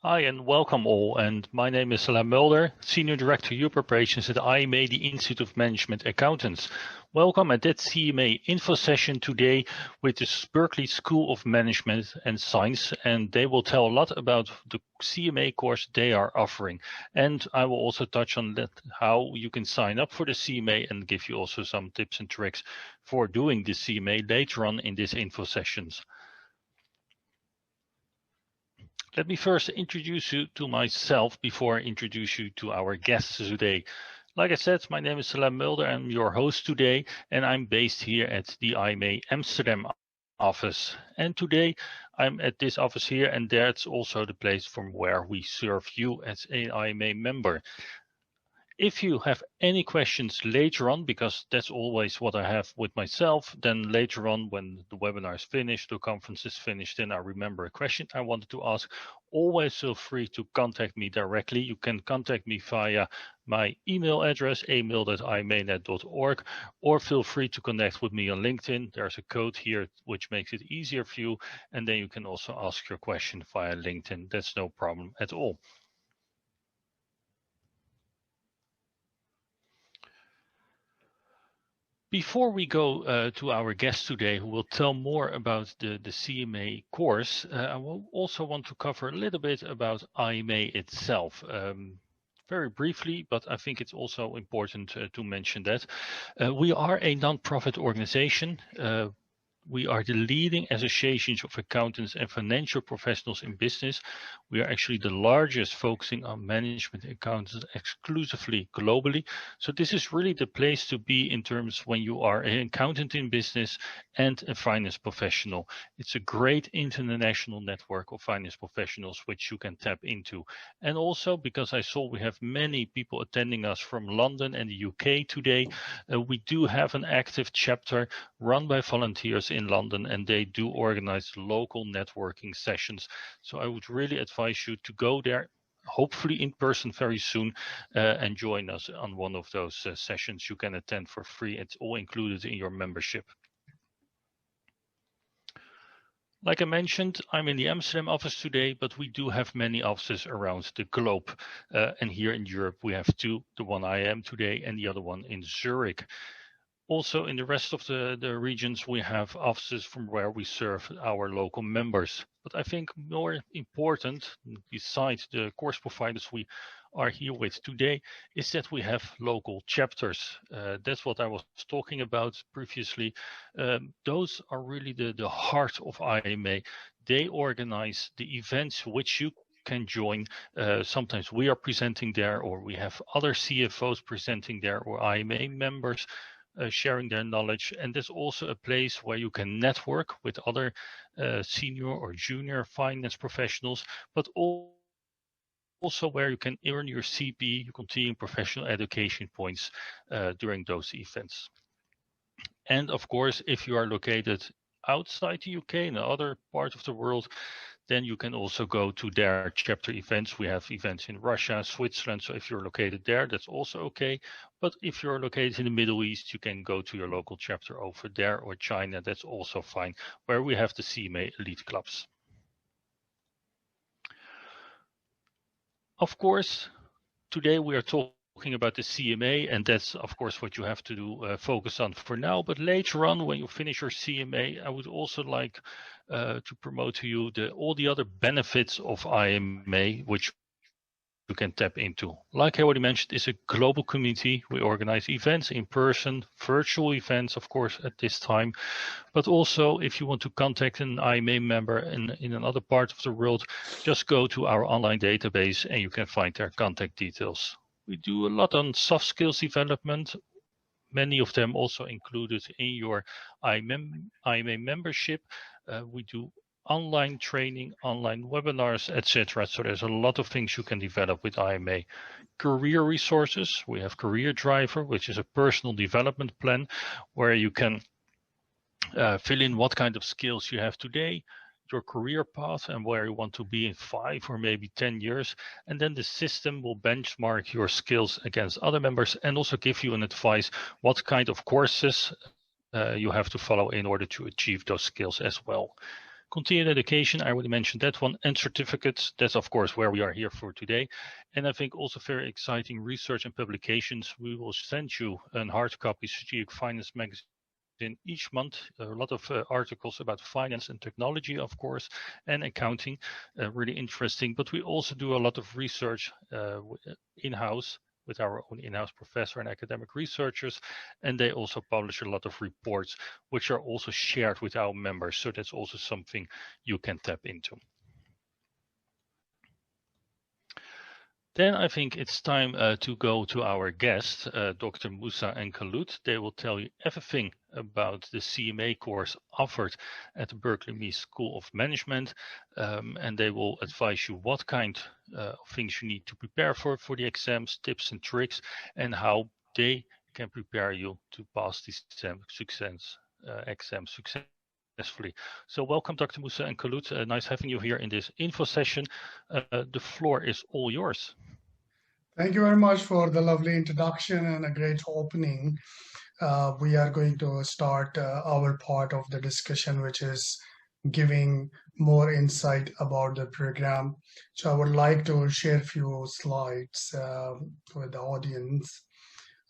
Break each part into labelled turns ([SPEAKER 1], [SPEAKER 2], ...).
[SPEAKER 1] Hi and welcome all, and my name is Salam Mulder, Senior Director Europe Operations at IMA, the Institute of Management Accountants. Welcome at that CMA info session today with the Berkeley School of Management and Science, and they will tell a lot about the CMA course they are offering. And I will also touch on that, how you can sign up for the CMA and give you also some tips and tricks for doing the CMA later on in these info sessions. Let me first introduce you to myself before I introduce you to our guests today. Like I said, my name is Salam Mulder. I'm your host today, and I'm based here at the IMA Amsterdam office. And today I'm at this office here, and that's also the place from where we serve you as an IMA member. If you have any questions later on, because that's always what I have with myself, then later on when the webinar is finished, the conference is finished, then I remember a question I wanted to ask, always feel free to contact me directly. You can contact me via my email address, amail@imanet.org, or feel free to connect with me on LinkedIn. There's a code here which makes it easier for you, and then you can also ask your question via LinkedIn. That's no problem at all. Before we go to our guest today, who will tell more about the CMA course, I will also want to cover a little bit about IMA itself. Very briefly, but I think it's also important to mention that. We are a non-profit organization. We are the leading association of accountants and financial professionals in business. We are actually the largest, focusing on management accountants exclusively globally. So this is really the place to be in terms when you are an accountant in business and a finance professional. It's a great international network of finance professionals which you can tap into. And also because I saw we have many people attending us from London and the UK today, we do have an active chapter run by volunteers in London, and they do organize local networking sessions. So I would really advise you to go there, hopefully in person very soon, and join us on one of those sessions you can attend for free. It's all included in your membership. Like I mentioned, I'm in the Amsterdam office today, but we do have many offices around the globe. And here in Europe, we have two, the one I am today and the other one in Zurich. Also, in the rest of the regions, we have offices from where we serve our local members. But I think more important, besides the course providers we are here with today, is that we have local chapters. That's what I was talking about previously. Those are really the heart of IMA. They organize the events which you can join. Sometimes we are presenting there, or we have other CFOs presenting there, or IMA members sharing their knowledge. And there's also a place where you can network with other senior or junior finance professionals, but also where you can earn your CP, your continuing professional education points during those events. And of course, if you are located outside the UK in other parts of the world, then you can also go to their chapter events. We have events in Russia, Switzerland. So if you're located there, that's also okay. But if you're located in the Middle East, you can go to your local chapter over there, or China. That's also fine, where we have the CMA elite clubs. Of course, today we are talking about the CMA, and that's of course what you have to do, focus on for now. But later on, when you finish your CMA, I would also like to promote to you all the other benefits of IMA, which you can tap into. Like I already mentioned, it's a global community. We organize events in person, virtual events, of course, at this time. But also, if you want to contact an IMA member in another part of the world, just go to our online database and you can find their contact details. We do a lot on soft skills development, many of them also included in your IMA membership. We do online training, online webinars, etc. So there's a lot of things you can develop with IMA. Career resources, we have Career Driver, which is a personal development plan where you can fill in what kind of skills you have today, your career path, and where you want to be in 5 or maybe 10 years. And then the system will benchmark your skills against other members and also give you an advice what kind of courses you have to follow in order to achieve those skills as well. Continuing education, I already mentioned that one, and certificates. That's of course where we are here for today. And I think also very exciting research and publications. We will send you a hard copy Strategic Finance magazine each month. A lot of articles about finance and technology, of course, and accounting, really interesting. But we also do a lot of research in-house with our own in-house professor and academic researchers, and they also publish a lot of reports which are also shared with our members. So that's also something you can tap into. Then I think it's time to go to our guests, Dr. Musa and 𝐁𝐞𝐫𝐤𝐞𝐿. They will tell you everything about the CMA course offered at the Berkeleyme School of Management, and they will advise you what kind of things you need to prepare for the exams, tips and tricks, and how they can prepare you to pass these exams successfully. So welcome, Dr. Musa and 𝐁𝐞𝐫𝐤𝐞𝐿. Nice having you here in this info session. The floor is all yours.
[SPEAKER 2] Thank you very much for the lovely introduction and a great opening. We are going to start our part of the discussion, which is giving more insight about the program. So I would like to share a few slides with the audience.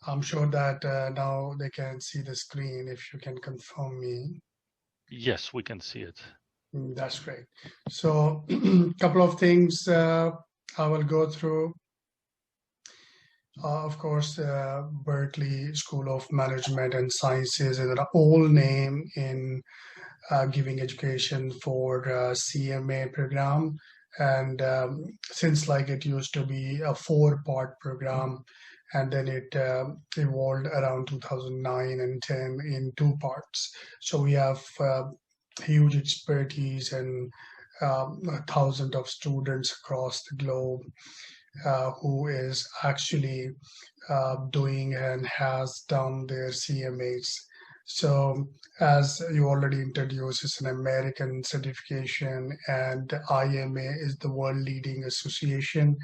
[SPEAKER 2] I'm sure that now they can see the screen, if you can confirm me.
[SPEAKER 1] Yes, we can see it.
[SPEAKER 2] That's great. So a couple of things I will go through. Of course, Berkeley School of Management and Sciences is an old name in giving education for CMA program. And since like it used to be a 4-part program, and then it evolved around 2009 and 10 in 2 parts. So we have huge expertise and thousands of students across the globe who is actually doing and has done their CMAs. So as you already introduced, it's an American certification, and IMA is the world leading association,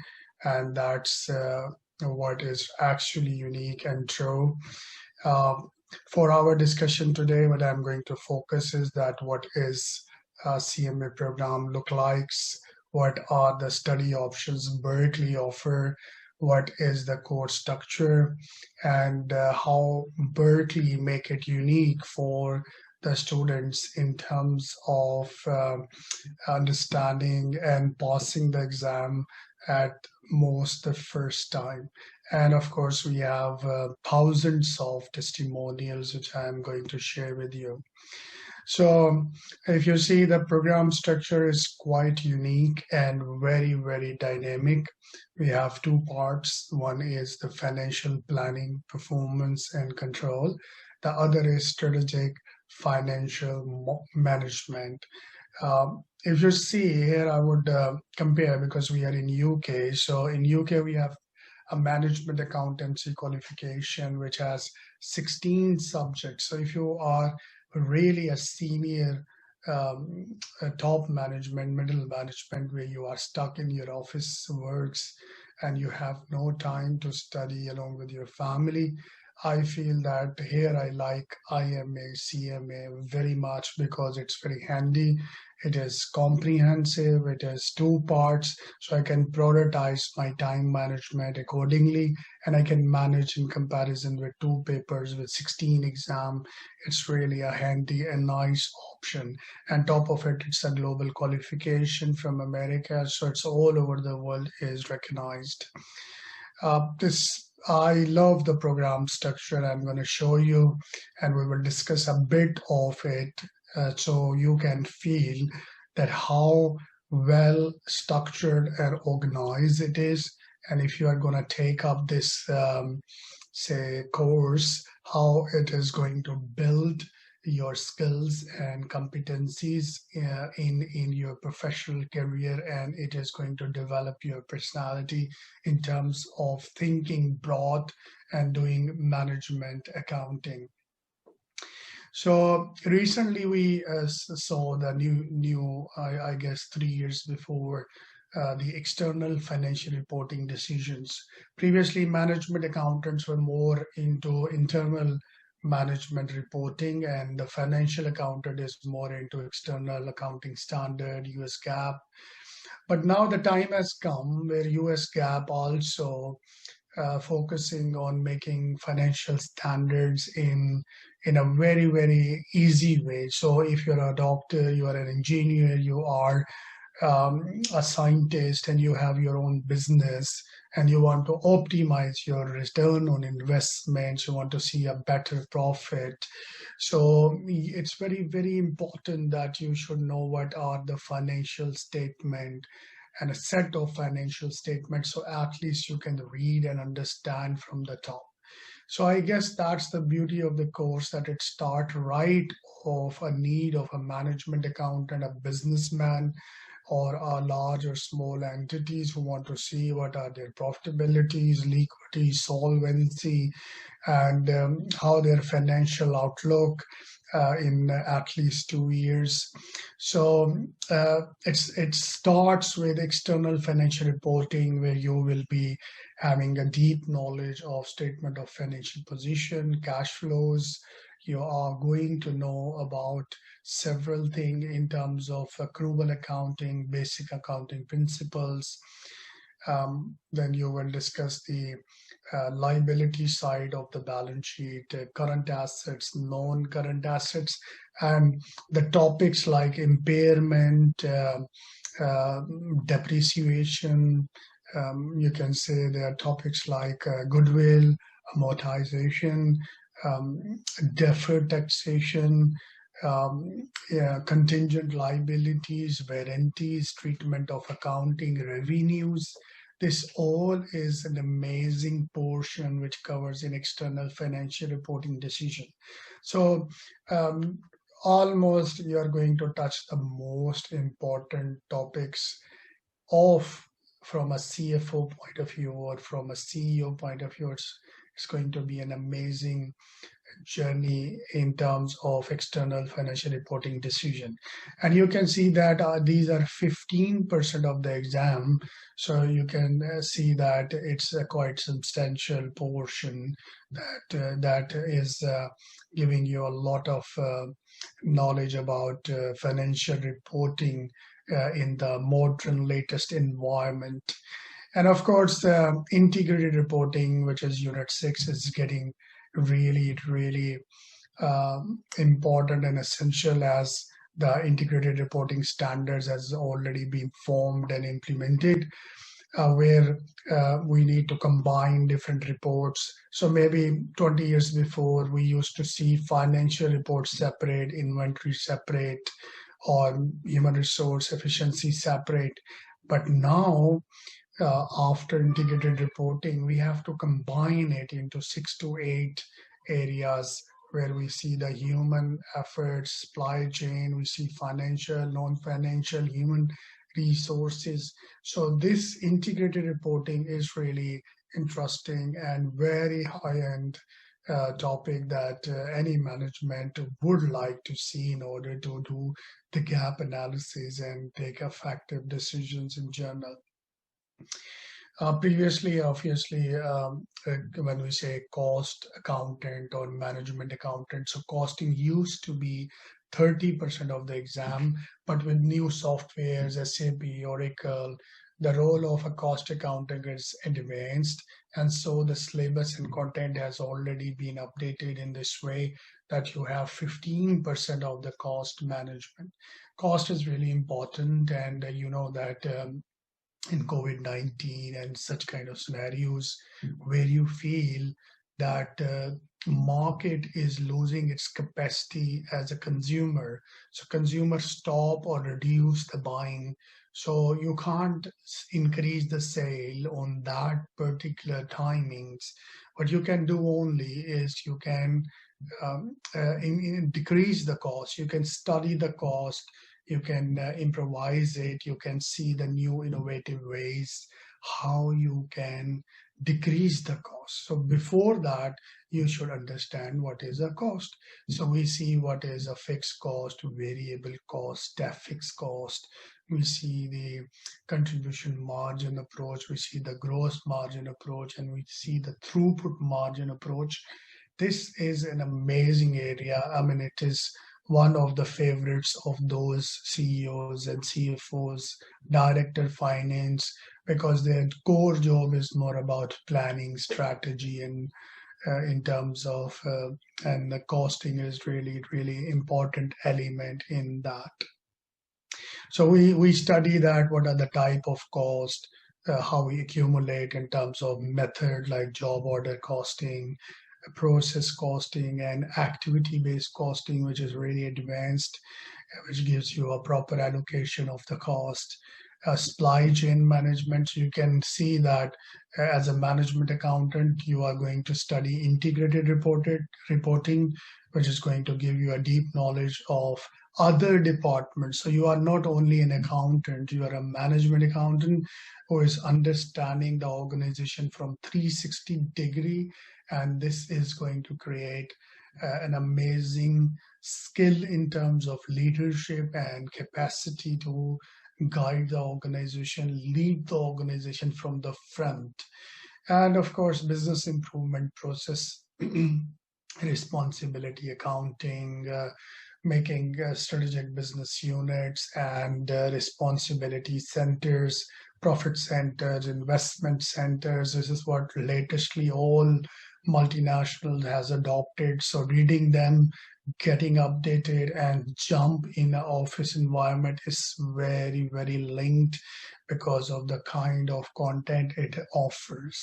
[SPEAKER 2] and that's what is actually unique and true. For our discussion today, what I'm going to focus is that what is CMA program look like, what are the study options Berkeley offer, what is the course structure, and how Berkeley make it unique for the students in terms of understanding and passing the exam at most the first time. And of course, we have thousands of testimonials, which I'm going to share with you. So if you see, the program structure is quite unique and very, very dynamic. We have 2 parts. One is the financial planning, performance, and control. The other is strategic financial management. If you see here, I would compare, because we are in UK. So in UK, we have a management accountancy qualification, which has 16 subjects. So if you are really a senior top management, middle management, where you are stuck in your office works and you have no time to study along with your family, I feel that here I like IMA, CMA very much, because it's very handy. It is comprehensive. It has 2 parts, so I can prioritize my time management accordingly, and I can manage in comparison with 2 papers with 16 exams. It's really a handy and nice option. And top of it, it's a global qualification from America, so it's all over the world is recognized. I love the program structure. I'm going to show you, and we will discuss a bit of it so you can feel that how well structured and organized it is. And if you are going to take up this, say, course, how it is going to build your skills and competencies in your professional career, and it is going to develop your personality in terms of thinking broad and doing management accounting. So recently we saw the new I guess 3 years before, the external financial reporting decisions. Previously, management accountants were more into internal management reporting, and the financial accountant is more into external accounting standard, US GAAP. But now the time has come where US GAAP also focusing on making financial standards in a very, very easy way. So if you're a doctor, you are an engineer, you are a scientist, and you have your own business, and you want to optimize your return on investments, you want to see a better profit. So it's very, very important that you should know what are the financial statement and a set of financial statements, so at least you can read and understand from the top. So I guess that's the beauty of the course, that it starts right off a need of a management accountant, a businessman, or a large or small entities who want to see what are their profitabilities, liquidity, solvency, and how their financial outlook in at least 2 years. So it starts with external financial reporting, where you will be having a deep knowledge of statement of financial position, cash flows. You are going to know about several things in terms of accrual accounting, basic accounting principles. Then you will discuss the liability side of the balance sheet, current assets, non-current assets, and the topics like impairment, depreciation. You can say there are topics like goodwill, amortization, deferred taxation, contingent liabilities, warranties, treatment of accounting revenues. This all is an amazing portion which covers an external financial reporting decision. So almost you are going to touch the most important topics from a CFO point of view or from a CEO point of view. It's going to be an amazing journey in terms of external financial reporting decision. And you can see that these are 15% of the exam. So you can see that it's a quite substantial portion that is giving you a lot of knowledge about financial reporting in the modern latest environment. And of course, integrated reporting, which is Unit 6, is getting really, really important and essential, as the integrated reporting standards has already been formed and implemented, where we need to combine different reports. So maybe 20 years before, we used to see financial reports separate, inventory separate, or human resource efficiency separate. But now, after integrated reporting, we have to combine it into 6 to 8 areas, where we see the human efforts, supply chain, we see financial, non-financial, human resources. So this integrated reporting is really interesting and very high-end topic that any management would like to see in order to do the gap analysis and take effective decisions in general. Previously, obviously, when we say cost accountant or management accountant, so costing used to be 30% of the exam, but with new softwares, SAP, Oracle, the role of a cost accountant is advanced. And so the syllabus and content has already been updated in this way that you have 15% of the cost management. Cost is really important, and you know that in COVID-19 and such kind of scenarios where you feel that market is losing its capacity as a consumer. So consumers stop or reduce the buying. So you can't increase the sale on that particular timings. What you can do only is you can decrease the cost. You can study the cost. You can improvise it. You can see the new innovative ways how you can decrease the cost. So before that, you should understand what is a cost. So we see what is a fixed cost, variable cost, staff fixed cost. We see the contribution margin approach. We see the gross margin approach, and we see the throughput margin approach. this is an amazing area. I mean, it is one of the favorites of those CEOs and CFOs, director finance, because their core job is more about planning, strategy, and in terms of and the costing is really important element in that. So we study that what are the type of cost, how we accumulate in terms of method like job order costing, process costing, and activity-based costing, which is really advanced, which gives you a proper allocation of the cost. Supply chain management, so you can see that as a management accountant, you are going to study integrated reporting, which is going to give you a deep knowledge of other departments. So you are not only an accountant, you are a management accountant who is understanding the organization from 360 degree, and this is going to create an amazing skill in terms of leadership and capacity to guide the organization, lead the organization from the front. And of course, business improvement process, responsibility accounting, making strategic business units and responsibility centers, profit centers, investment centers. This is what latestly all multinationals has adopted. So reading them, getting updated, and jump in an office environment is very linked because of the kind of content it offers.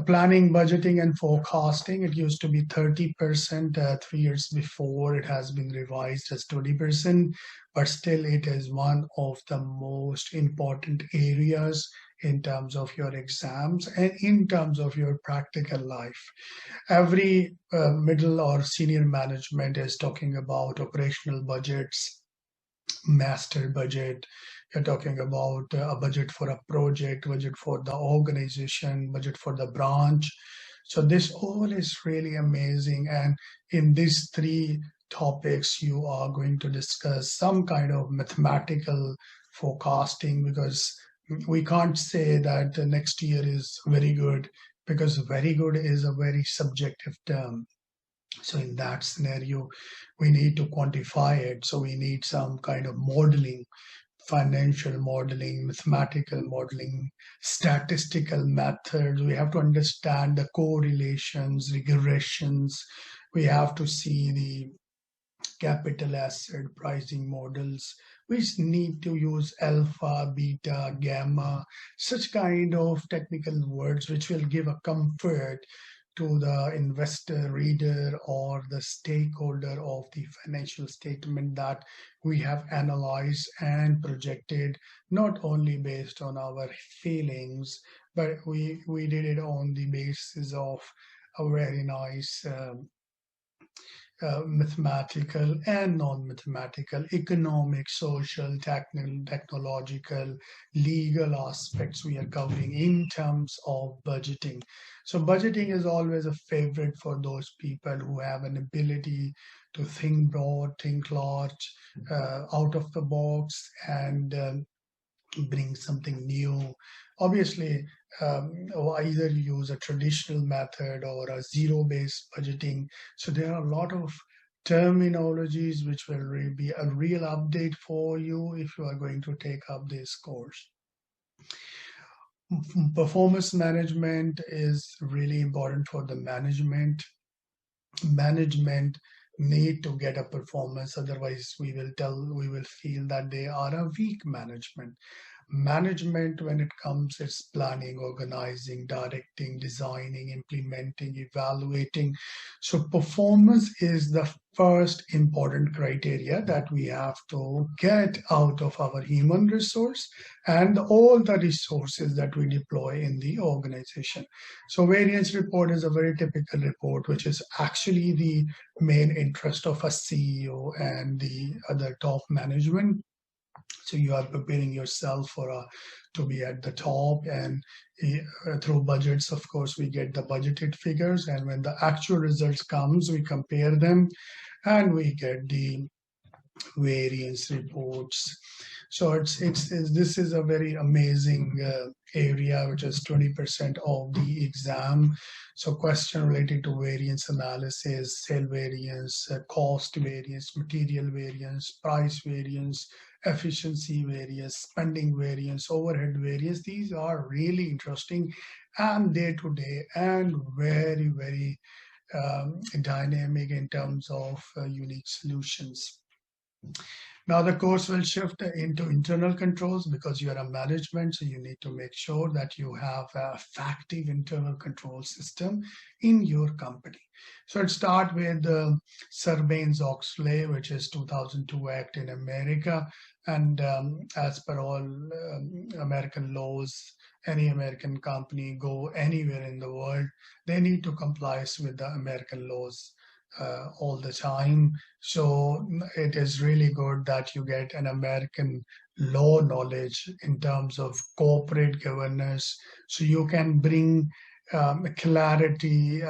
[SPEAKER 2] Planning, budgeting, and forecasting, it used to be 30%. 3 years before, it has been revised as 20%, but still it is one of the most important areas in terms of your exams and in terms of your practical life. Every middle or senior management is talking about operational budgets, master budget. You're talking about a budget for a project, budget for the organization, budget for the branch. So this all is really amazing. And in these three topics, you are going to discuss some kind of mathematical forecasting, because we can't say that the next year is very good, because very good is a very subjective term. So in that scenario, we need to quantify it. So we need some kind of modeling, financial modeling, mathematical modeling, statistical methods. We have to understand the correlations, regressions. We have to see the capital asset pricing models. We need to use alpha, beta, gamma, such kind of technical words which will give a comfort to the investor, reader, or the stakeholder of the financial statement that we have analyzed and projected, not only based on our feelings, but we did it on the basis of a very nice mathematical and non-mathematical, economic, social, technological, legal aspects we are covering in terms of budgeting. So budgeting is always a favorite for those people who have an ability to think broad, think large, out of the box, and bring something new. Obviously, either use a traditional method or a zero-based budgeting. So there are a lot of terminologies which will be a real update for you if you are going to take up this course. Performance management is really important for the management. Management need to get a performance, otherwise we will feel that they are a weak management. Management, when it comes, it's planning, organizing, directing, designing, implementing, evaluating. So performance is the first important criteria that we have to get out of our human resource and all the resources that we deploy in the organization. So variance report is a very typical report, which is actually the main interest of a CEO and the other top management. So you are preparing yourself to be at the top, and through budgets, of course, we get the budgeted figures, and when the actual results comes, we compare them, and we get the variance reports. So this is a very amazing area, which is 20% of the exam. So question related to variance analysis, sale variance, cost variance, material variance, price variance, efficiency variance, spending variance, overhead variance. These are really interesting and day to day and very, very dynamic in terms of unique solutions. Now the course will shift into internal controls because you are a management, so you need to make sure that you have an effective internal control system in your company. So it starts with Sarbanes-Oxley, which is 2002 Act in America, and as per all American laws, any American company go anywhere in the world, they need to comply with the American laws all the time. So it is really good that you get an American law knowledge in terms of corporate governance, so you can bring clarity,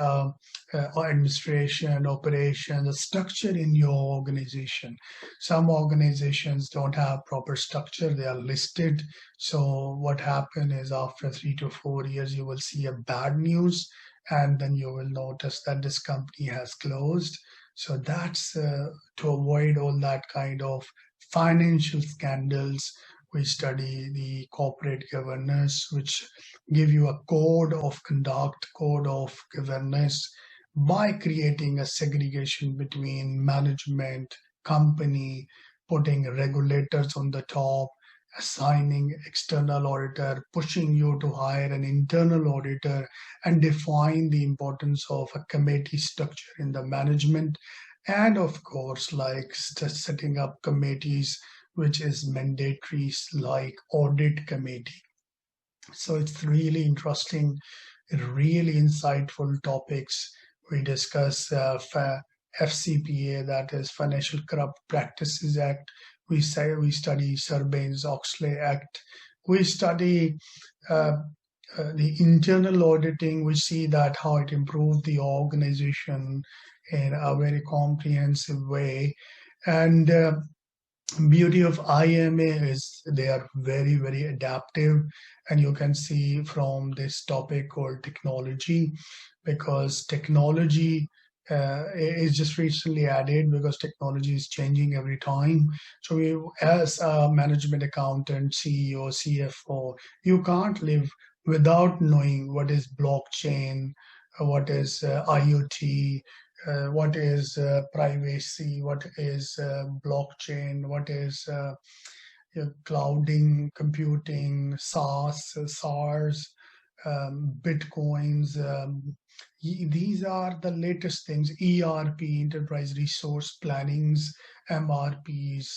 [SPEAKER 2] administration, operation, the structure in your organization. Some organizations don't have proper structure, they are listed. So what happens is after 3 to 4 years, you will see a bad news, and then you will notice that this company has closed. So that's to avoid all that kind of financial scandals. We study the corporate governance, which give you a code of conduct, code of governance, by creating a segregation between management, company, putting regulators on the top, assigning external auditor, pushing you to hire an internal auditor, and define the importance of a committee structure in the management. And of course, like setting up committees, which is mandatory, like audit committee. So it's really interesting, really insightful topics. We discuss FCPA, that is Financial Corrupt Practices Act. We study Sarbanes-Oxley Act. We study the internal auditing. We see that how it improved the organization in a very comprehensive way. And beauty of IMA is they are very, very adaptive. And you can see from this topic called technology, because technology is just recently added, because technology is changing every time. So we, as a management accountant, CEO, CFO, you can't live without knowing what is blockchain, what is IoT, what is privacy, what is blockchain, what is clouding, computing, SaaS, Bitcoins. These are the latest things, ERP, Enterprise Resource Plannings, MRPs,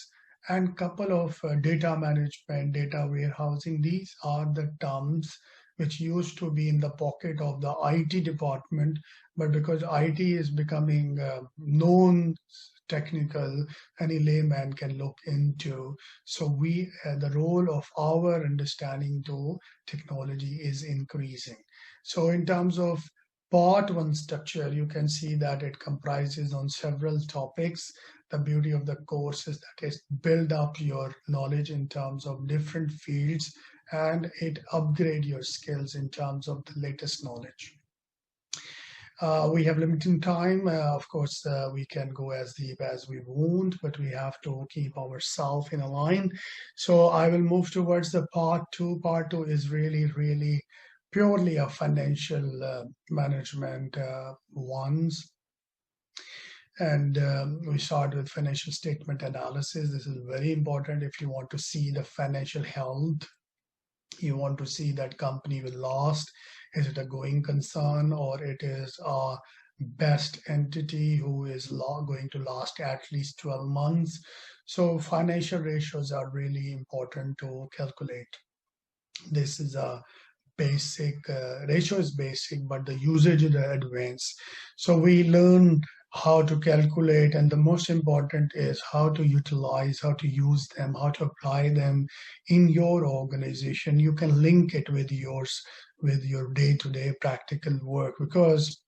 [SPEAKER 2] and couple of data management, data warehousing. These are the terms which used to be in the pocket of the IT department, but because IT is becoming known, technical, any layman can look into. So the role of our understanding to technology is increasing. So in terms of part one structure, you can see that it comprises on several topics. The beauty of the course is that it build up your knowledge in terms of different fields, and it upgrade your skills in terms of the latest knowledge. We have limited time. Of course, we can go as deep as we want, but we have to keep ourselves in a line. So I will move towards the part two. Part two is really, really purely a financial management ones. And we start with financial statement analysis. This is very important if you want to see the financial health. You want to see that company will last. Is it a going concern, or it is a best entity who is going to last at least 12 months? So financial ratios are really important to calculate. This is a basic, ratio is basic, but the usage is advanced. So we learn how to calculate, and the most important is how to utilize, how to use them, how to apply them in your organization. You can link it with your day-to-day practical work, because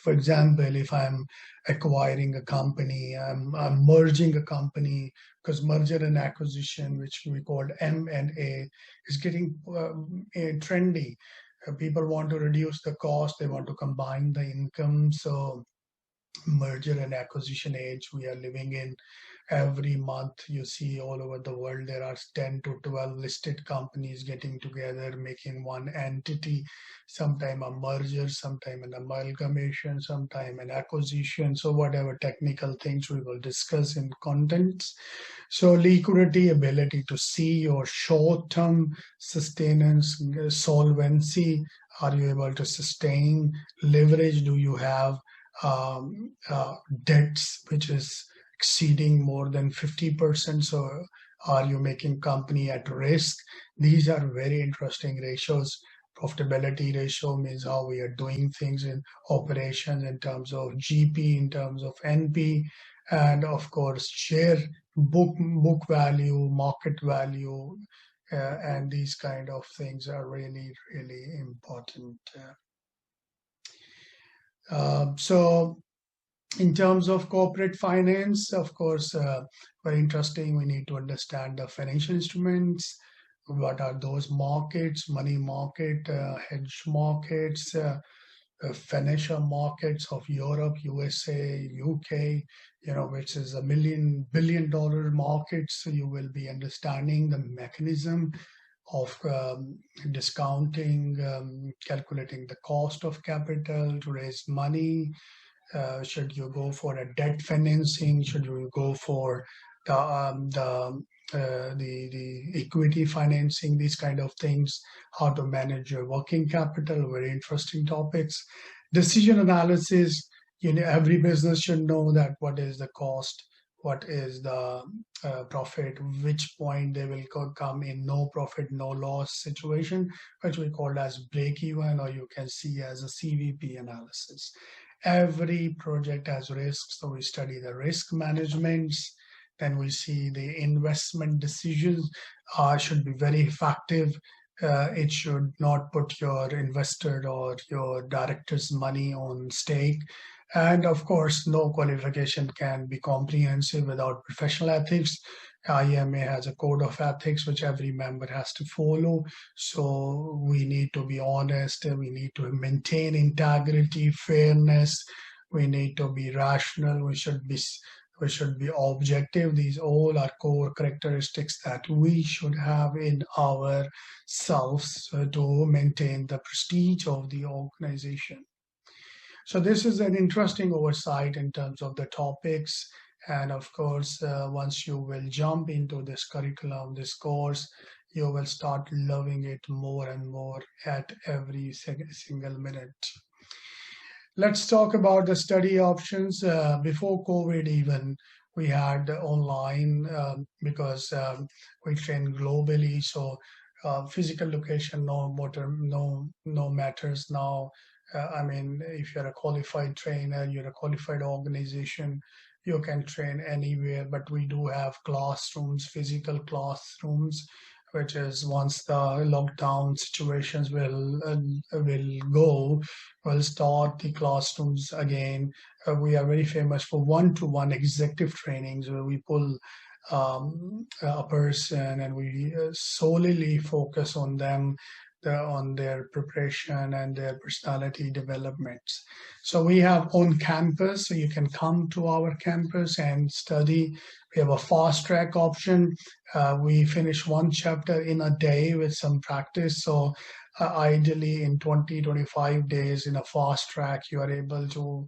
[SPEAKER 2] For example, if I'm acquiring a company, I'm merging a company, because merger and acquisition, which we call M&A, is getting trendy. People want to reduce the cost, they want to combine the income. So merger and acquisition age we are living in. Every month you see all over the world there are 10 to 12 listed companies getting together, making one entity, sometime a merger, sometime an amalgamation, sometime an acquisition. So whatever technical things we will discuss in contents. So liquidity, ability to see your short-term sustenance, solvency, are you able to sustain? Leverage, do you have debts which is exceeding more than 50%? So are you making company at risk? These are very interesting ratios. Profitability ratio means how we are doing things in operations in terms of GP, in terms of NP, and of course share book value, market value, and these kind of things are really, really important. So in terms of corporate finance, of course, very interesting. We need to understand the financial instruments. What are those markets? Money market, hedge markets, financial markets of Europe, USA, UK, which is $1 billion markets. So you will be understanding the mechanism of discounting, calculating the cost of capital to raise money. Should you go for a debt financing? Should you go for the equity financing? These kind of things. How to manage your working capital? Very interesting topics. Decision analysis. Every business should know that what is the cost, what is the profit, which point they will come in no profit, no loss situation, which we call as break even, or you can see as a CVP analysis. Every project has risks, so we study the risk management. Then we see the investment decisions should be very effective. It should not put your investor or your director's money on stake. And of course, no qualification can be comprehensive without professional ethics. IMA has a code of ethics which every member has to follow. So we need to be honest, we need to maintain integrity, fairness, we need to be rational, we should be objective. These all are core characteristics that we should have in ourselves to maintain the prestige of the organization. So this is an interesting oversight in terms of the topics. And of course, once you will jump into this curriculum, this course, you will start loving it more and more at every single minute. Let's talk about the study options. Before COVID even, we had online because we train globally. So physical location no matters now. If you're a qualified trainer, you're a qualified organization, you can train anywhere, but we do have classrooms, physical classrooms, which is once the lockdown situations will go, we'll start the classrooms again. We are very famous for one-to-one executive trainings where we pull a person and we solely focus on them, on their preparation and their personality developments. So we have on campus, so you can come to our campus and study. We have a fast track option. We finish one chapter in a day with some practice. So ideally in 20-25 days in a fast track, you are able to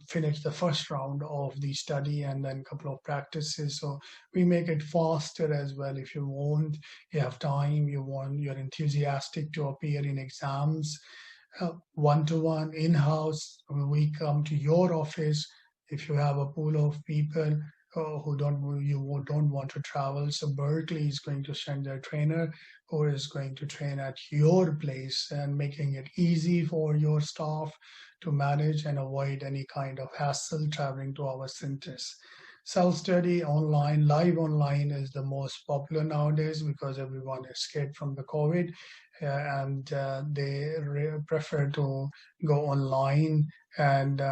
[SPEAKER 2] finish the first round of the study and then a couple of practices. So we make it faster as well. If you want, you have time, you're enthusiastic to appear in exams, one-to-one, in-house, we come to your office. If you have a pool of people who don't want to travel, so Berkeley is going to send their trainer who is going to train at your place and making it easy for your staff to manage and avoid any kind of hassle traveling to our centers. Self-study online, live online is the most popular nowadays because everyone escaped from the COVID, and they prefer to go online. And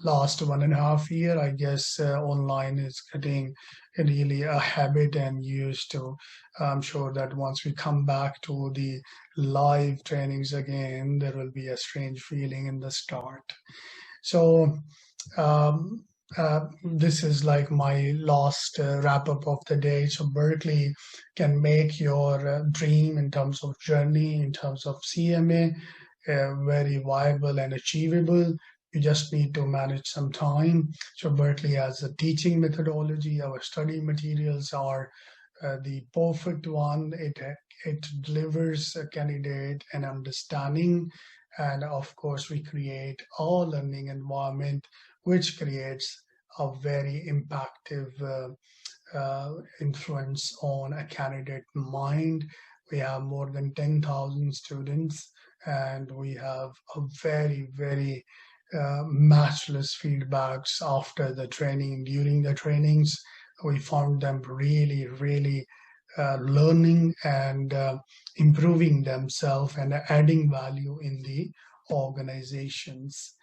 [SPEAKER 2] last 1.5 years, I guess online is getting really a habit and used to. I'm sure that once we come back to the live trainings again, there will be a strange feeling in the start. So this is like my last wrap up of the day. So Berkeley can make your dream in terms of journey, in terms of CMA, very viable and achievable. You just need to manage some time. So Berkeley has a teaching methodology. Our study materials are the perfect one. It delivers a candidate an understanding, and of course we create a learning environment which creates a very impactful influence on a candidate mind. We have more than 10,000 students, and we have a very matchless feedbacks after the training. During the trainings, we found them really learning and improving themselves and adding value in the organizations.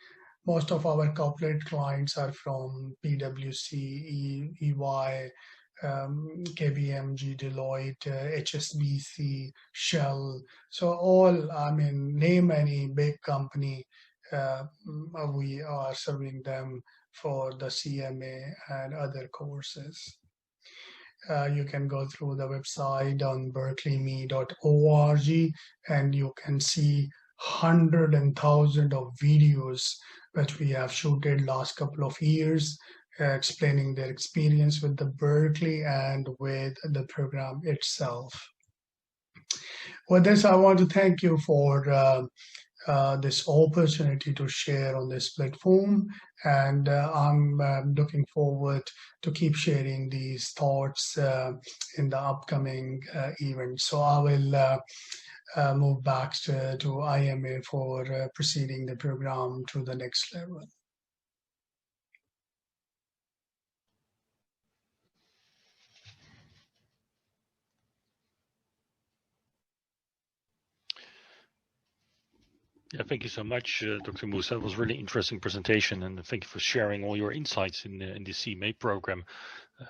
[SPEAKER 2] Most of our corporate clients are from PwC, EY, KPMG, Deloitte, HSBC, Shell. So all, I mean, name any big company, we are serving them for the CMA and other courses. You can go through the website on berkeleyme.org, and you can see hundreds and thousands of videos that we have shooted last couple of years, explaining their experience with the Berkeley and with the program itself. With this, I want to thank you for this opportunity to share on this platform, and I'm looking forward to keep sharing these thoughts in the upcoming events. So I will move back to IMA for proceeding the program to the next level.
[SPEAKER 1] Yeah, thank you so much, Dr. Musa. That was a really interesting presentation, and thank you for sharing all your insights in the CMA program,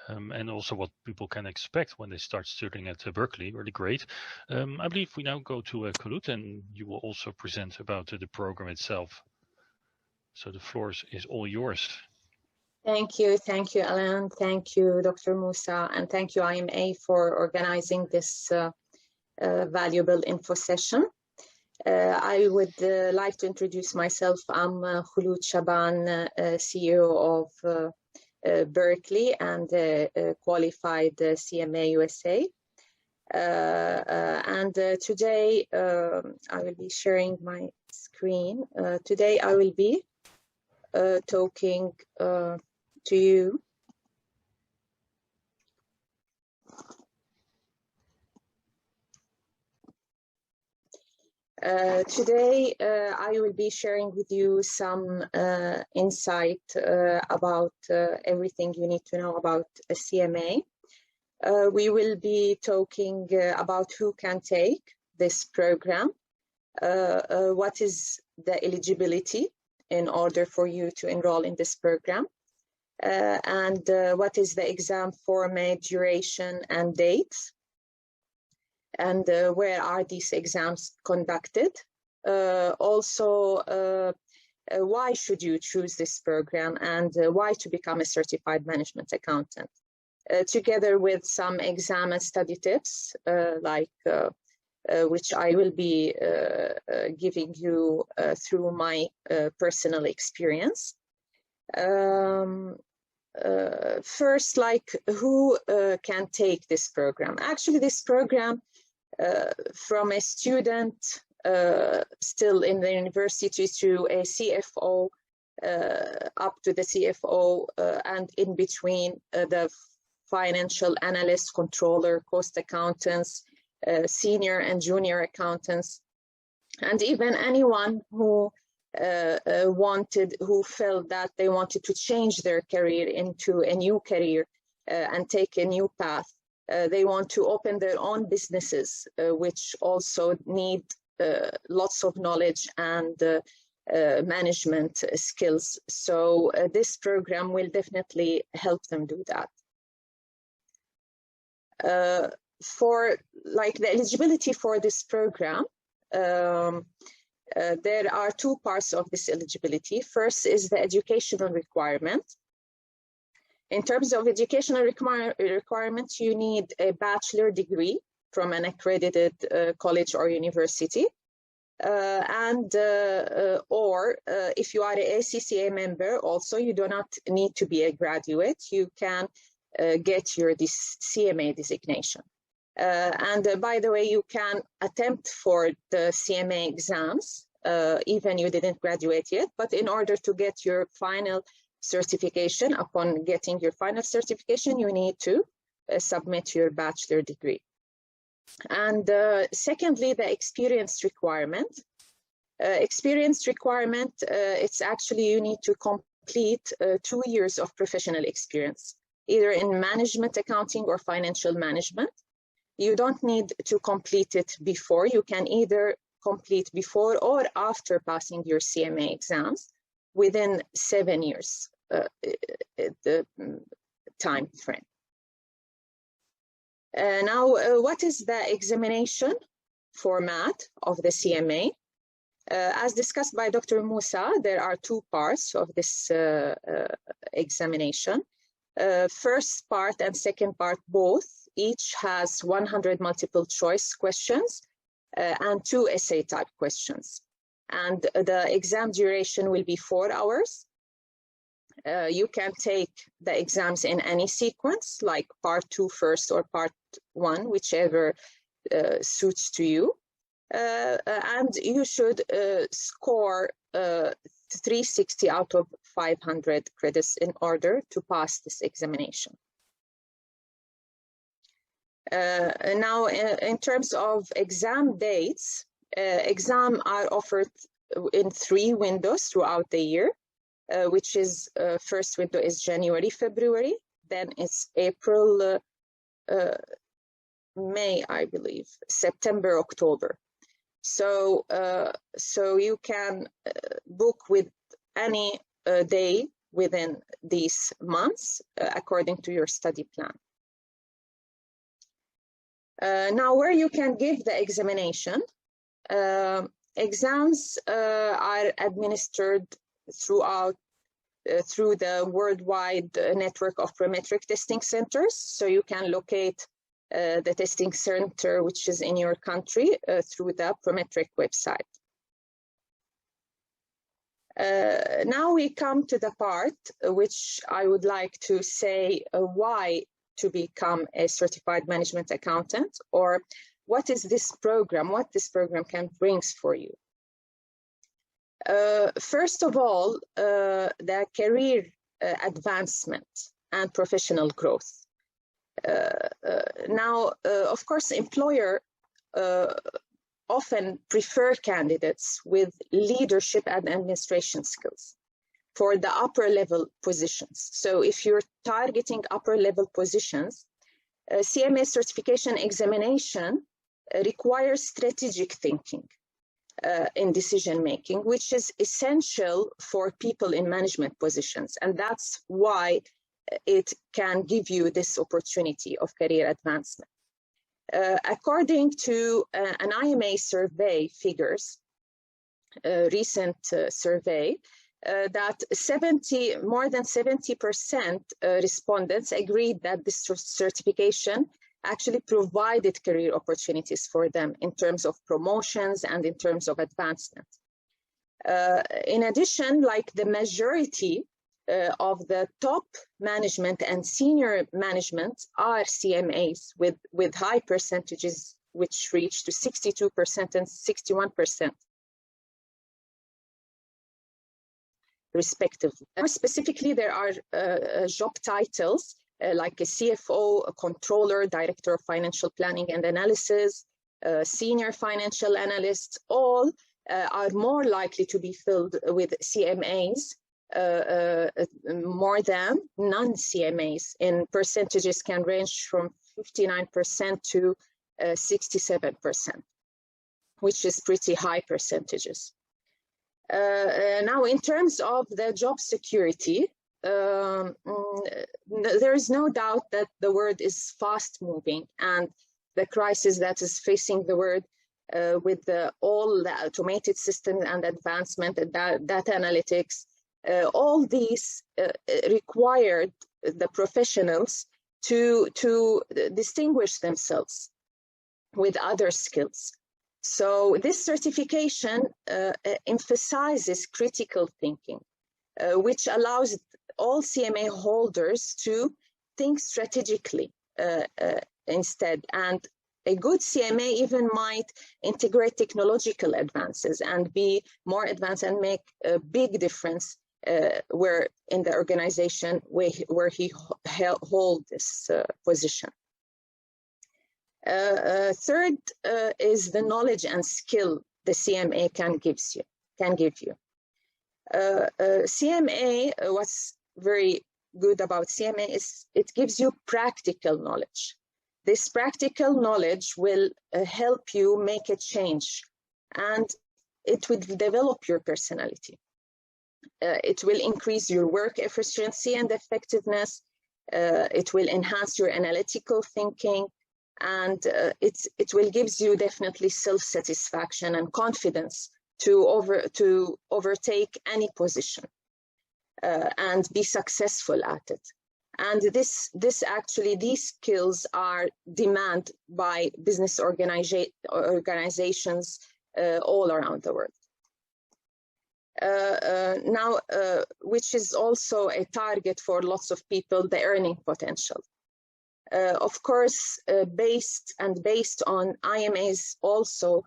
[SPEAKER 1] and also what people can expect when they start studying at Berkeley. Really great. I believe we now go to 𝐁𝐞𝐫𝐤𝐞𝐿, and you will also present about the program itself. So the floor is all yours.
[SPEAKER 3] Thank you, Alan. Thank you, Dr. Musa, and thank you, IMA, for organizing this valuable info session. I would like to introduce myself. I'm 𝐁𝐞𝐫𝐤𝐞𝐿, CEO of Berkeley and qualified CMA USA. And today I will be sharing my screen. Today I will be talking to you Today, I will be sharing with you some insight about everything you need to know about a CMA. We will be talking about who can take this program, what is the eligibility in order for you to enroll in this program, and what is the exam format, duration, and dates, and where are these exams conducted. Also, why should you choose this program, and why to become a certified management accountant, together with some exam and study tips, which I will be giving you through my personal experience. First, who can take this program? Actually, this program, from a student still in the university to a CFO, up to the CFO, and in between the financial analyst, controller, cost accountants, senior and junior accountants, and even anyone who who felt that they wanted to change their career into a new career and take a new path. They want to open their own businesses, which also need lots of knowledge and management skills. So this program will definitely help them do that. For like the eligibility for this program, there are two parts of this eligibility. First is the educational requirement. In terms of educational requirements, you need a bachelor degree from an accredited college or university. Or if you are an ACCA member, also you do not need to be a graduate. You can get your CMA designation. By the way, you can attempt for the CMA exams, even you didn't graduate yet, but in order to get your final certification, upon getting your final certification, you need to submit your bachelor degree. And secondly, the experience requirement. Experience requirement, it's actually you need to complete 2 years of professional experience, either in management accounting or financial management. You don't need to complete it before. You can either complete before or after passing your CMA exams within 7 years, the time frame. Now, what is the examination format of the CMA? As discussed by Dr. Musa, there are two parts of this examination. First part and second part both, each has 100 multiple choice questions and 2 essay type questions. And the exam duration will be 4 hours. You can take the exams in any sequence, like part 2 first or part 1, whichever suits to you. And you should score 360 out of 500 credits in order to pass this examination. Now, in terms of exam dates, exams are offered in 3 windows throughout the year, which is first window is January, February, then it's April, May, I believe, September, October. So, so you can book with any day within these months according to your study plan. Now, where you can give the examination, exams are administered throughout through the worldwide network of prometric testing centers. So you can locate the testing center which is in your country through the Prometric website. Now we come to the part which I would like to say why to become a certified management accountant, or what is this program, what this program can bring for you. First of all, the career advancement and professional growth. Now, of course, employer often prefer candidates with leadership and administration skills for the upper level positions. So if you're targeting upper level positions, CMA certification examination requires strategic thinking in decision making, which is essential for people in management positions. And that's why it can give you this opportunity of career advancement. According to an IMA survey figures, recent survey, that more than 70% respondents agreed that this certification actually provided career opportunities for them in terms of promotions and in terms of advancement. In addition, like the majority of the top management and senior management are CMAs with high percentages which reach to 62% and 61%. Respectively. More specifically, there are job titles like a CFO, a controller, director of financial planning and analysis, senior financial analyst, all are more likely to be filled with CMAs more than non-CMAs. In percentages can range from 59% to 67%, which is pretty high percentages. Now, in terms of the job security, there is no doubt that the world is fast moving, and the crisis that is facing the world with all the automated systems and advancement and data analytics, all these required the professionals to distinguish themselves with other skills. So this certification emphasizes critical thinking, which allows all CMA holders to think strategically instead. And a good CMA even might integrate technological advances and be more advanced and make a big difference where in the organization where he holds this position. Third is the knowledge and skill the CMA can give you. CMA, what's very good about CMA is it gives you practical knowledge. This practical knowledge will help you make a change, and it will develop your personality. It will increase your work efficiency and effectiveness. It will enhance your analytical thinking, and it will give you definitely self-satisfaction and confidence to overtake any position and be successful at it. And these skills are demanded by business organizations all around the world. Now, which is also a target for lots of people, the earning potential. Of course, based on IMA's also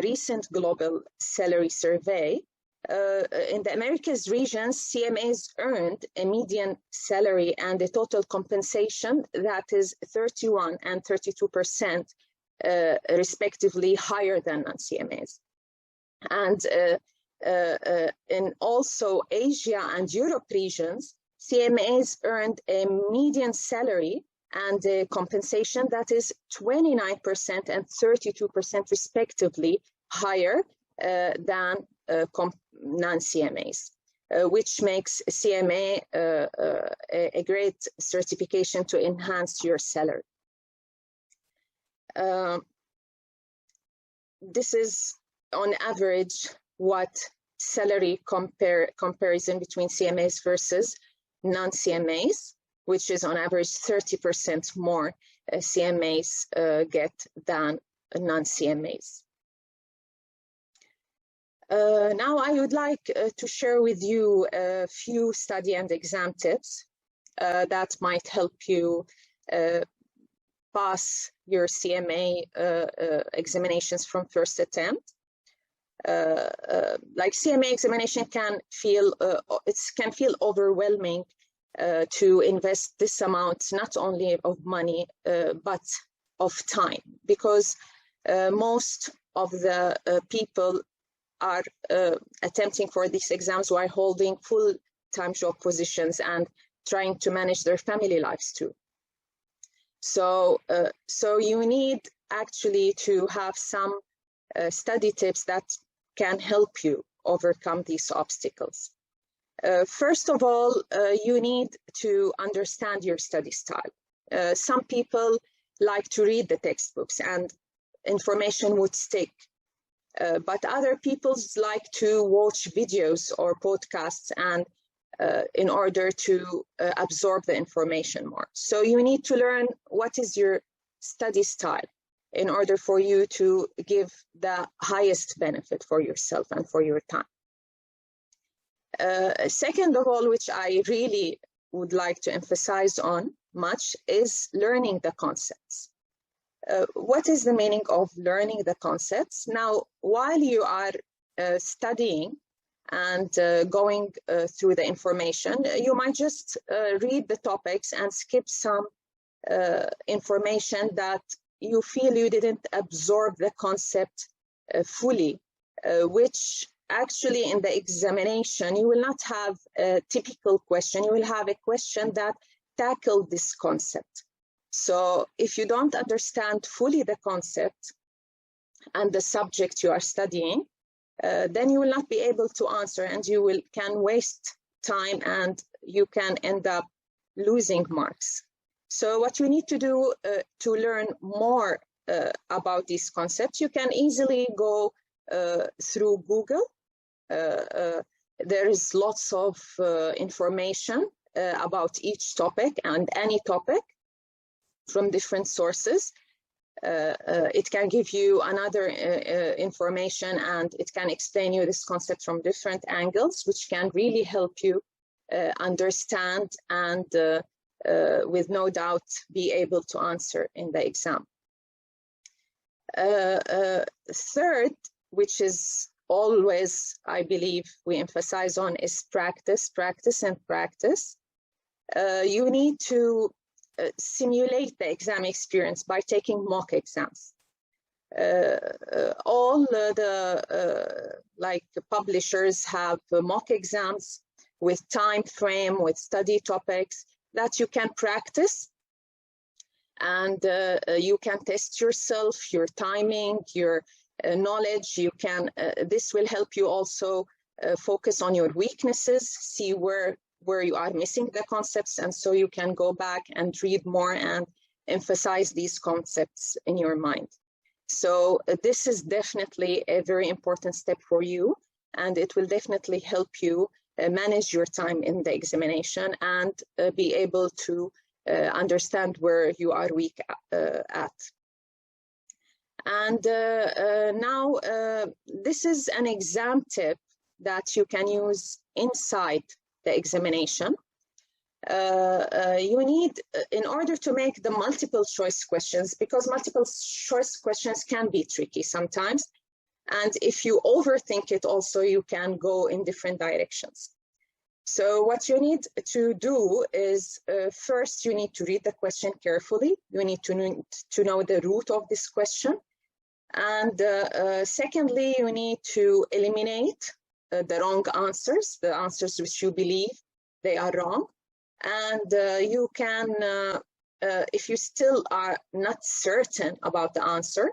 [SPEAKER 3] recent global salary survey, in the Americas regions, CMAs earned a median salary and a total compensation that is 31% and 32% respectively higher than non-CMAs. And in also Asia and Europe regions, CMAs earned a median salary and a compensation that is 29% and 32% respectively higher than non-CMAs, which makes CMA a great certification to enhance your salary. This is on average what salary comparison between CMAs versus non-CMAs, which is on average 30% more CMAs get than non-CMAs. Now I would like to share with you a few study and exam tips that might help you pass your CMA examinations from first attempt. Like CMA examination can feel overwhelming to invest this amount not only of money but of time, because most of the people are attempting for these exams while holding full-time job positions and trying to manage their family lives too. So you need actually to have some study tips that can help you overcome these obstacles. First of all, you need to understand your study style. Some people like to read the textbooks and information would stick. But other people like to watch videos or podcasts and in order to absorb the information more. So you need to learn what is your study style in order for you to give the highest benefit for yourself and for your time. Second of all, which I really would like to emphasize on much, is learning the concepts. What is the meaning of learning the concepts? Now, while you are studying and going through the information, you might just read the topics and skip some information that you feel you didn't absorb the concept fully which actually in the examination, you will not have a typical question. You will have a question that tackles this concept. So if you don't understand fully the concept and the subject you are studying, then you will not be able to answer, and you can waste time and you can end up losing marks. So what you need to do to learn more about these concepts, you can easily go through Google. There is lots of information about each topic and any topic from different sources. It can give you another information, and it can explain you this concept from different angles, which can really help you understand and with no doubt be able to answer in the exam. Third, which is always, I believe, we emphasize on, is practice, practice, and practice. You need to simulate the exam experience by taking mock exams. All the publishers have mock exams with time frame, with study topics that you can practice, and you can test yourself, your timing, your knowledge. You can. This will help you also focus on your weaknesses, see where you are missing the concepts, and so you can go back and read more and emphasize these concepts in your mind. So this is definitely a very important step for you, and it will definitely help you manage your time in the examination and be able to understand where you are weak at. And now this is an exam tip that you can use inside the examination. You need, in order to make the multiple choice questions, because multiple choice questions can be tricky sometimes, and if you overthink it also, you can go in different directions. So what you need to do is, first you need to read the question carefully. You need to know the root of this question. And secondly, you need to eliminate the wrong answers, the answers which you believe they are wrong. And you can, if you still are not certain about the answer,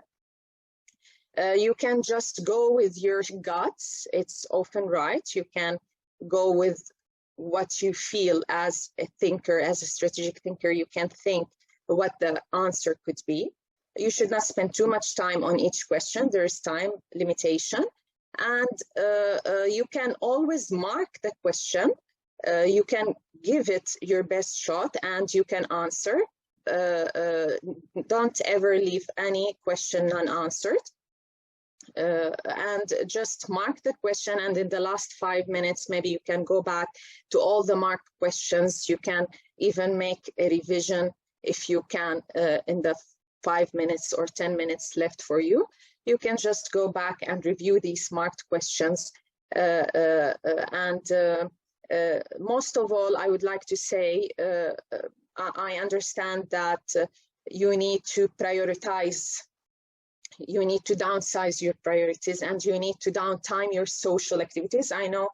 [SPEAKER 3] you can just go with your guts. It's often right. You can go with what you feel as a thinker, as a strategic thinker. You can think what the answer could be. You should not spend too much time on each question. There is time limitation. And you can always mark the question. You can give it your best shot and you can answer. Don't ever leave any question unanswered. And just mark the question, and in the last 5 minutes, maybe you can go back to all the marked questions. You can even make a revision if you can in the 5 minutes or 10 minutes left for you. You can just go back and review these marked questions. Most of all, I would like to say, I understand that you need to prioritize. You need to downsize your priorities, and you need to downtime your social activities. I know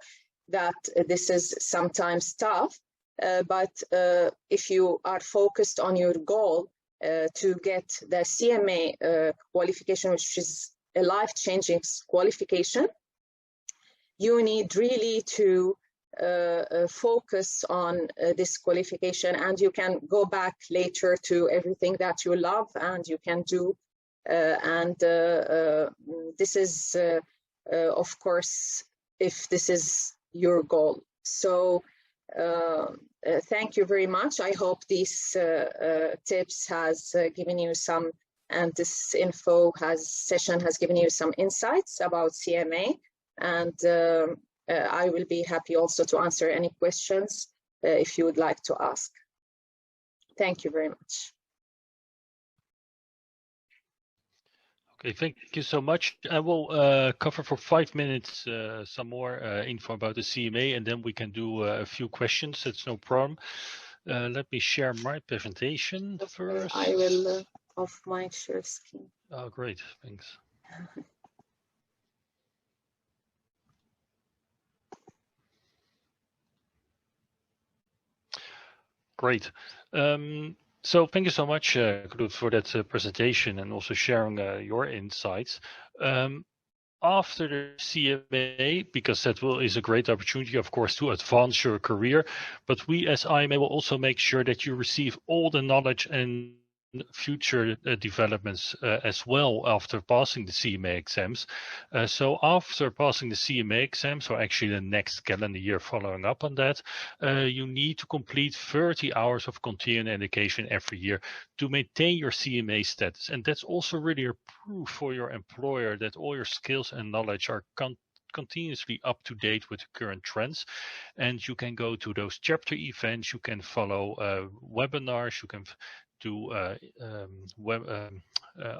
[SPEAKER 3] that this is sometimes tough, but if you are focused on your goal to get the CMA qualification, which is a life-changing qualification, you need really to focus on this qualification, and you can go back later to everything that you love and you can do. This is, of course, if this is your goal. So thank you very much. I hope these tips has given you some, and this session has given you some insights about CMA. And I will be happy also to answer any questions if you would like to ask. Thank you very much.
[SPEAKER 1] Okay, thank you so much. I will cover for 5 minutes some more info about the CMA, and then we can do a few questions. It's no problem. Let me share my presentation first.
[SPEAKER 3] I will off my share screen.
[SPEAKER 1] Oh, great. Thanks. Great. So thank you so much, Knut, for that presentation and also sharing your insights. After the CMA, because that is a great opportunity, of course, to advance your career, but we as IMA will also make sure that you receive all the knowledge and future developments as well after passing the CMA exams. So after passing the CMA exams, or actually the next calendar year following up on that, you need to complete 30 hours of continuing education every year to maintain your CMA status. And that's also really a proof for your employer that all your skills and knowledge are continuously up to date with the current trends. And you can go to those chapter events, you can follow webinars, you can do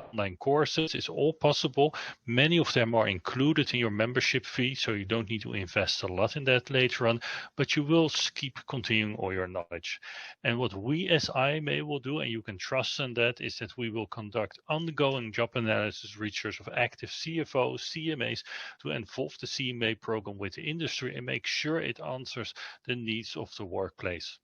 [SPEAKER 1] online courses. It's all possible. Many of them are included in your membership fee, so you don't need to invest a lot in that later on, but you will keep continuing all your knowledge. And what we as IMA will do, and you can trust in that, is that we will conduct ongoing job analysis research of active CFOs, CMAs, to involve the CMA program with the industry and make sure it answers the needs of the workplace.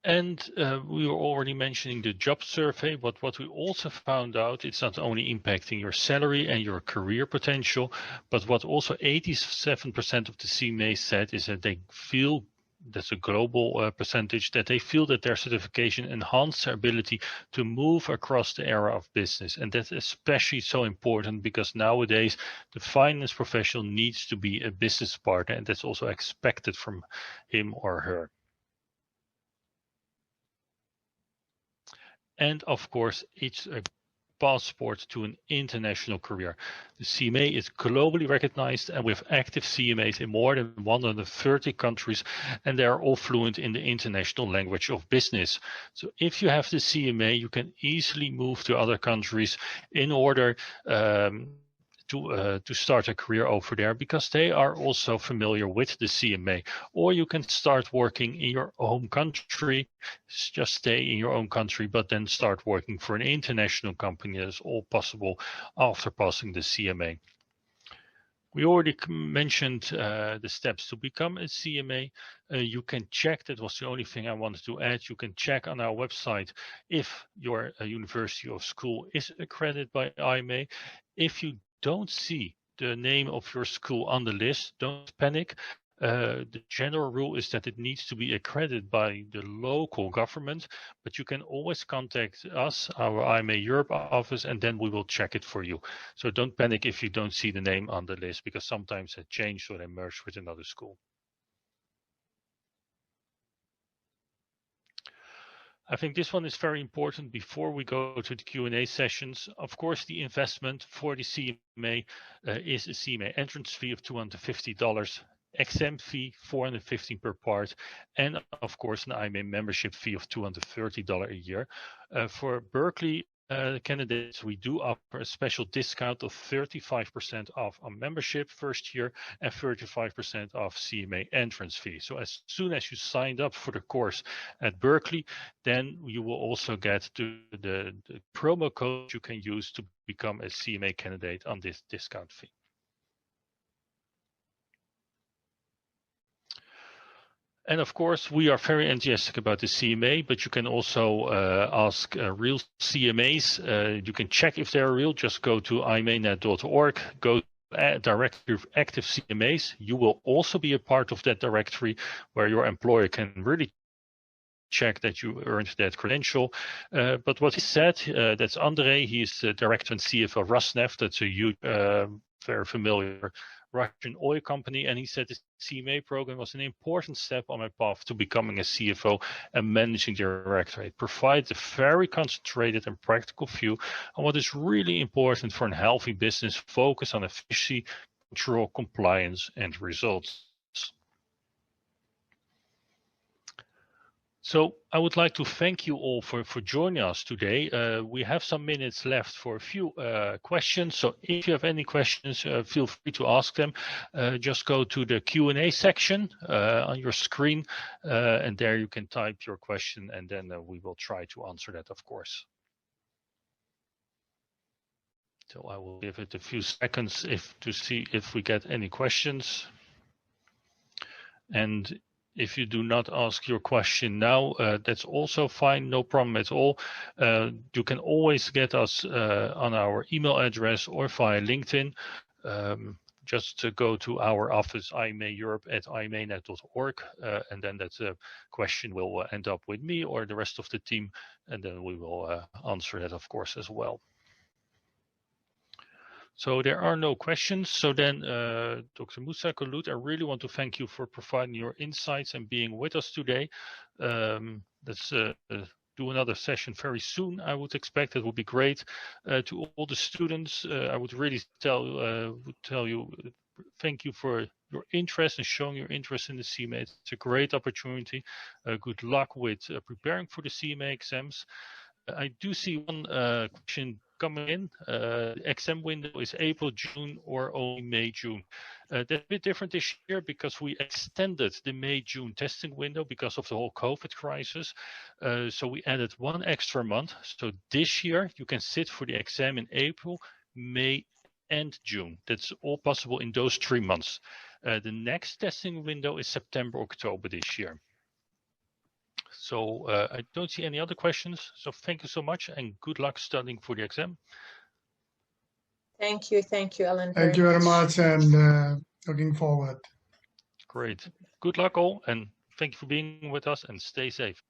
[SPEAKER 1] And we were already mentioning the job survey, but what we also found out, it's not only impacting your salary and your career potential, but what also 87% of the CMA said is that they feel, that's a global percentage, that they feel that their certification enhanced their ability to move across the era of business. And that's especially so important because nowadays the finance professional needs to be a business partner, and that's also expected from him or her. And of course, it's a passport to an international career. The CMA is globally recognized, and we have active CMAs in more than 130 countries, and they are all fluent in the international language of business. So if you have the CMA, you can easily move to other countries in order to start a career over there, because they are also familiar with the CMA. Or you can start working in your home country, just stay in your own country, but then start working for an international company. That is all possible after passing the CMA. We already mentioned the steps to become a CMA. You can check, that was the only thing I wanted to add, you can check on our website if your university or school is accredited by IMA. If you don't see the name of your school on the list, don't panic. The general rule is that it needs to be accredited by the local government, but you can always contact us, our IMA Europe office, and then we will check it for you. So don't panic if you don't see the name on the list, because sometimes they change or they merge with another school. I think this one is very important before we go to the Q&A sessions. Of course, the investment for the CMA is a CMA entrance fee of $250, exam fee $415 per part, and of course an IMA membership fee of $230 a year. For Berkeley candidates, we do offer a special discount of 35% off on membership first year and 35% off CMA entrance fee. So as soon as you signed up for the course at Berkeley, then you will also get the promo code you can use to become a CMA candidate on this discount fee. And of course, we are very enthusiastic about the CMA, but you can also ask real CMAs. You can check if they're real. Just go to imanet.org, go directory of active CMAs. You will also be a part of that directory where your employer can really check that you earned that credential. But what he said, that's Andrei, he's the director and CFO of Rosneft. That's a huge, very familiar Russian oil company, and he said the CMA program was an important step on my path to becoming a CFO and managing director. It provides a very concentrated and practical view on what is really important for a healthy business, focus on efficiency, control, compliance, and results. So I would like to thank you all for joining us today. We have some minutes left for a few questions. So if you have any questions, feel free to ask them. Just go to the Q&A section on your screen, and there you can type your question, and then we will try to answer that, of course. So I will give it a few seconds to see if we get any questions. And If you do not ask your question now, that's also fine, no problem at all. You can always get us on our email address or via LinkedIn. Just go to our office, IMA Europe at imanet.org, and then that question will end up with me or the rest of the team, and then we will answer that, of course, as well. So there are no questions. So then, Dr. Musa Khouloud, I really want to thank you for providing your insights and being with us today. Let's do another session very soon. I would expect it would be great. To all the students, I would really tell you, thank you for your interest and showing your interest in the CMA. It's a great opportunity. Good luck with preparing for the CMA exams. I do see one question coming in. Exam window is April, June, or only May, June. That's a bit different this year because we extended the May, June testing window because of the whole COVID crisis. So we added one extra month. So this year you can sit for the exam in April, May, and June. That's all possible in those 3 months. The next testing window is September, October this year. So I don't see any other questions. So thank you so much and good luck studying for the exam.
[SPEAKER 3] Thank you, Alan.
[SPEAKER 2] Thank you very much, and looking forward.
[SPEAKER 1] Great. Good luck all, and thank you for being with us, and stay safe.